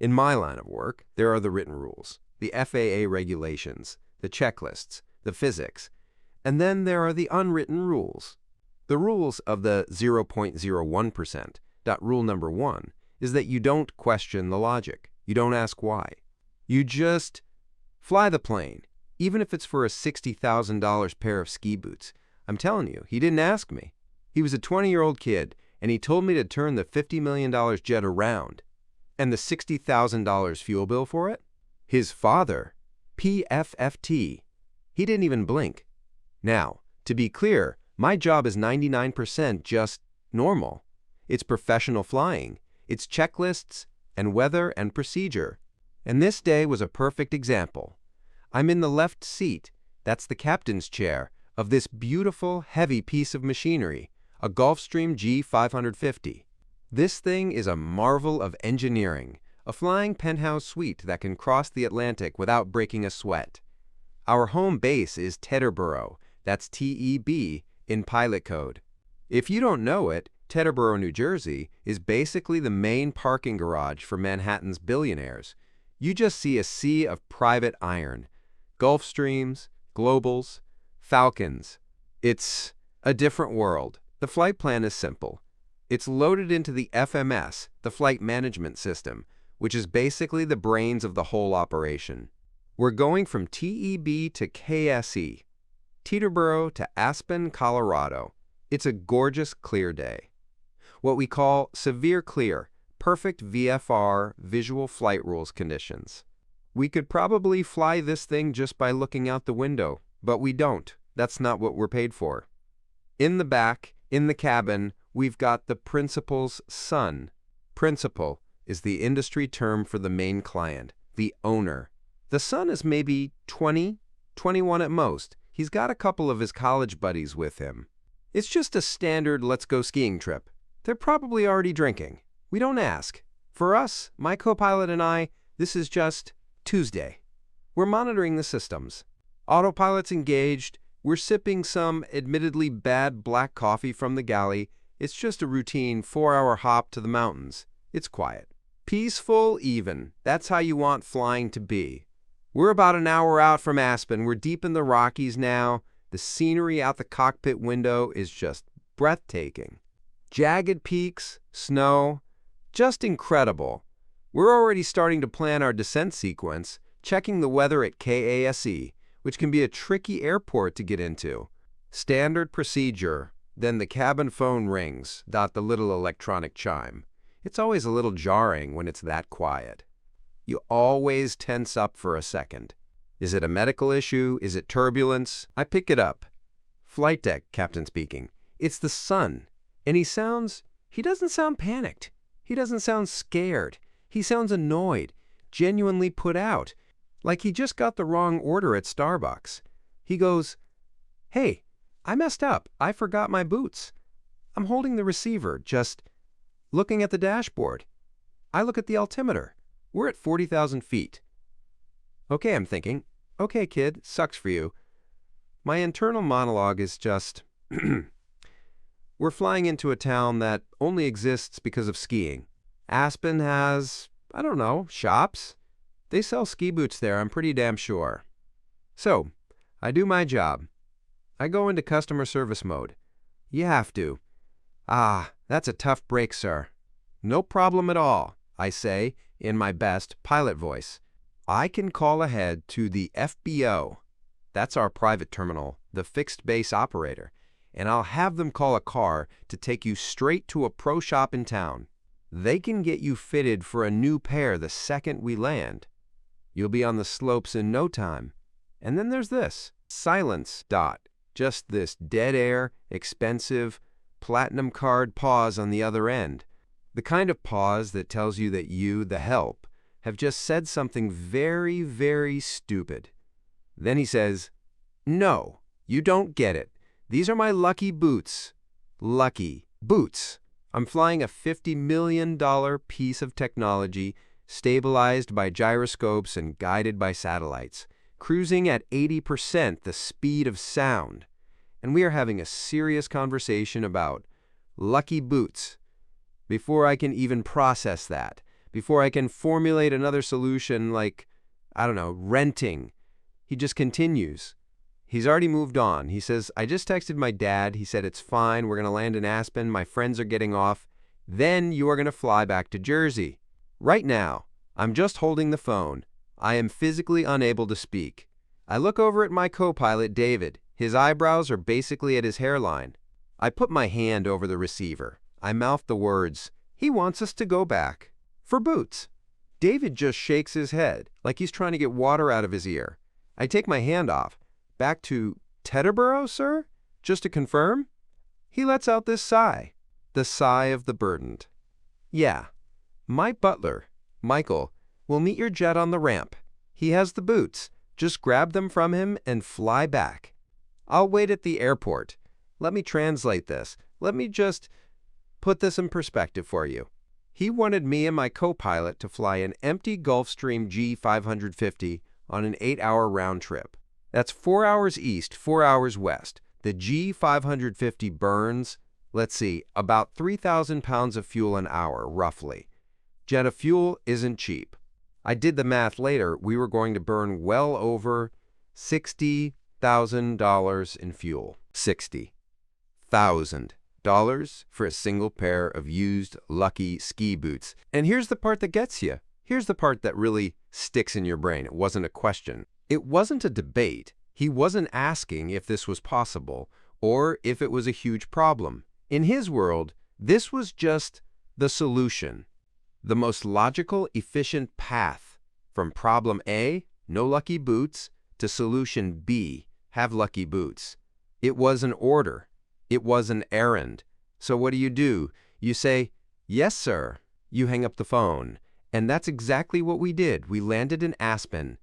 In my line of work, there are the written rules, the FAA regulations, the checklists, the physics, and then there are the unwritten rules. The rules of the 0.01%. Rule number 1 is that you don't question the logic. You don't ask why. You just fly the plane, even if it's for a $60,000 pair of ski boots. I'm telling you, he didn't ask me. He was a 20-year-old kid, and he told me to turn the $50 million jet around. And the $60,000 fuel bill for it? His father, PFFT. He didn't even blink. Now, to be clear, my job is 99% just normal. It's professional flying. It's checklists and weather and procedure. And this day was a perfect example. I'm in the left seat, that's the captain's chair, of this beautiful, heavy piece of machinery, a Gulfstream G550. This thing is a marvel of engineering, a flying penthouse suite that can cross the Atlantic without breaking a sweat. Our home base is Teterboro, that's T-E-B in pilot code. If you don't know it, Teterboro, New Jersey is basically the main parking garage for Manhattan's billionaires. You just see a sea of private iron, Gulfstreams, Globals, Falcons. It's a different world. The flight plan is simple. It's loaded into the FMS, the flight management system, which is basically the brains of the whole operation. We're going from TEB to KSE, Teterboro to Aspen, Colorado. It's a gorgeous, clear day. What we call severe clear, perfect VFR, visual flight rules conditions. We could probably fly this thing just by looking out the window, but we don't. That's not what we're paid for. In the back, in the cabin, we've got the principal's son. Principal is the industry term for the main client, the owner. The son is maybe 20, 21 at most. He's got a couple of his college buddies with him. It's just a standard let's go skiing trip. They're probably already drinking. We don't ask. For us, my co-pilot and I, this is just Tuesday. We're monitoring the systems. Autopilot's engaged. We're sipping some admittedly bad black coffee from the galley. It's just a routine 4-hour hop to the mountains. It's quiet. Peaceful, even. That's how you want flying to be. We're about an hour out from Aspen. We're deep in the Rockies now. The scenery out the cockpit window is just breathtaking. Jagged peaks, snow, just incredible. We're already starting to plan our descent sequence, checking the weather at KASE, which can be a tricky airport to get into. Standard procedure, then the cabin phone rings, the little electronic chime. It's always a little jarring when it's that quiet. You always tense up for a second. Is it a medical issue? Is it turbulence? I pick it up. Flight deck, captain speaking. It's the son. And he doesn't sound panicked. He doesn't sound scared. He sounds annoyed, genuinely put out, like he just got the wrong order at Starbucks. He goes, "Hey, I messed up. I forgot my boots." I'm holding the receiver, just looking at the dashboard. I look at the altimeter. We're at 40,000 feet. Okay, I'm thinking. Okay, kid, sucks for you. My internal monologue is just, we're flying into a town that only exists because of skiing. Aspen has, I don't know, shops. They sell ski boots there, I'm pretty damn sure. So, I do my job. I go into customer service mode. You have to. "Ah, that's a tough break, sir." "No problem at all," I say in my best pilot voice. I can call ahead to the FBO. That's our private terminal, the fixed base operator, and I'll have them call a car to take you straight to a pro shop in town. They can get you fitted for a new pair the second we land. You'll be on the slopes in no time. And then there's this. Silence. Just this dead air, expensive, platinum card pause on the other end. The kind of pause that tells you that you, the help, have just said something very, very stupid. Then he says, "No, you don't get it. These are my lucky boots." Lucky boots. I'm flying a $50 million piece of technology stabilized by gyroscopes and guided by satellites, cruising at 80% the speed of sound. And we are having a serious conversation about lucky boots. Before I can even process that, before I can formulate another solution like, I don't know, renting. He just continues. He's already moved on. He says, I just texted my dad. He said, it's fine. We're going to land in Aspen. My friends are getting off. Then you are going to fly back to Jersey. Right now, I'm just holding the phone. I am physically unable to speak. I look over at my co-pilot, David. His eyebrows are basically at his hairline. I put my hand over the receiver. I mouth the words, he wants us to go back. For boots. David just shakes his head, like he's trying to get water out of his ear. I take my hand off. Back to Teterboro, sir? Just to confirm? He lets out this sigh. The sigh of the burdened. Yeah. My butler, Michael, will meet your jet on the ramp. He has the boots. Just grab them from him and fly back. I'll wait at the airport. Let me translate this. Let me just put this in perspective for you. He wanted me and my co-pilot to fly an empty Gulfstream G550 on an 8-hour round trip. That's 4 hours east, 4 hours west. The G550 burns, let's see, about 3,000 pounds of fuel an hour, roughly. Jet of fuel isn't cheap. I did the math later. We were going to burn well over $60,000 in fuel. $60,000 for a single pair of used, lucky ski boots. And here's the part that gets you. Here's the part that really sticks in your brain. It wasn't a question. It wasn't a debate. He wasn't asking if this was possible or if it was a huge problem. In his world, this was just the solution. The most logical, efficient path from problem A, no lucky boots, to solution B, have lucky boots. It was an order. It was an errand. So what do? You say, yes, sir. You hang up the phone. And that's exactly what we did. We landed in Aspen.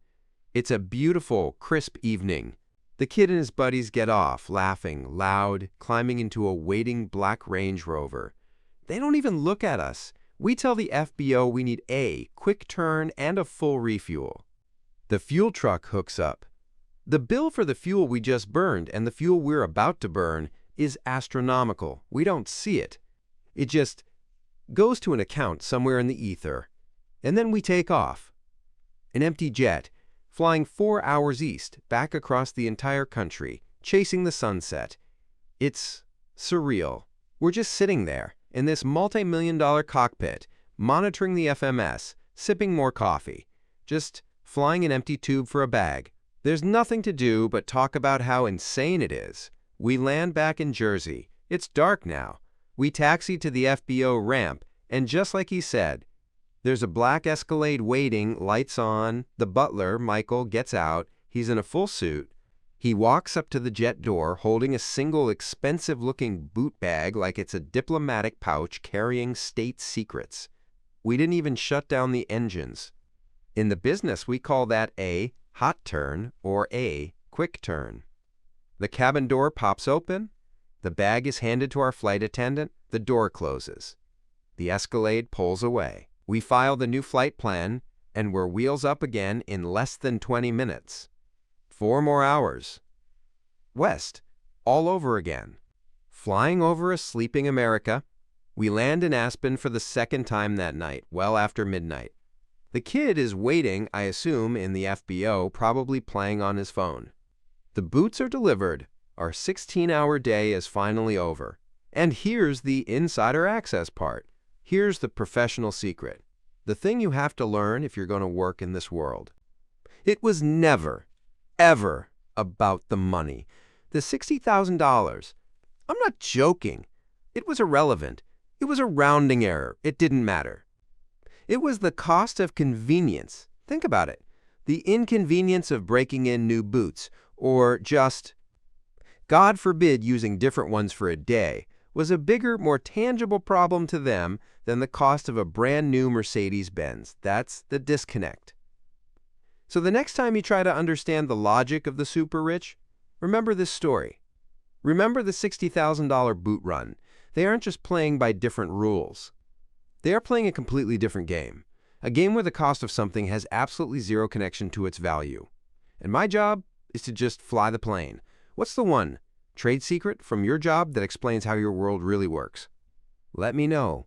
It's a beautiful, crisp evening. The kid and his buddies get off, laughing, loud, climbing into a waiting black Range Rover. They don't even look at us. We tell the FBO we need a quick turn and a full refuel. The fuel truck hooks up. The bill for the fuel we just burned and the fuel we're about to burn is astronomical. We don't see it. It just goes to an account somewhere in the ether. And then we take off. An empty jet, flying 4 hours east, back across the entire country, chasing the sunset. It's surreal. We're just sitting there in this multi-million-dollar cockpit, monitoring the FMS, sipping more coffee, just flying an empty tube for a bag. There's nothing to do but talk about how insane it is. We land back in Jersey. It's dark now. We taxi to the FBO ramp, and just like he said, there's a black Escalade waiting, lights on. The butler, Michael, gets out. He's in a full suit. He walks up to the jet door holding a single expensive-looking boot bag like it's a diplomatic pouch carrying state secrets. We didn't even shut down the engines. In the business, we call that a hot turn or a quick turn. The cabin door pops open. The bag is handed to our flight attendant. The door closes. The Escalade pulls away. We file the new flight plan, and we're wheels up again in less than 20 minutes. 4 more hours. West, all over again. Flying over a sleeping America, we land in Aspen for the second time that night, well after midnight. The kid is waiting, I assume, in the FBO, probably playing on his phone. The boots are delivered. Our 16-hour day is finally over. And here's the insider access part. Here's the professional secret. The thing you have to learn if you're going to work in this world. It was never, ever about the money. The $60,000. I'm not joking. It was irrelevant. It was a rounding error. It didn't matter. It was the cost of convenience. Think about it. The inconvenience of breaking in new boots, or just, God forbid, using different ones for a day, was a bigger, more tangible problem to them than the cost of a brand new Mercedes-Benz. That's the disconnect. So the next time you try to understand the logic of the super rich, remember this story. Remember the $60,000 boot run. They aren't just playing by different rules. They are playing a completely different game. A game where the cost of something has absolutely zero connection to its value. And my job is to just fly the plane. What's the one trade secret from your job that explains how your world really works? Let me know.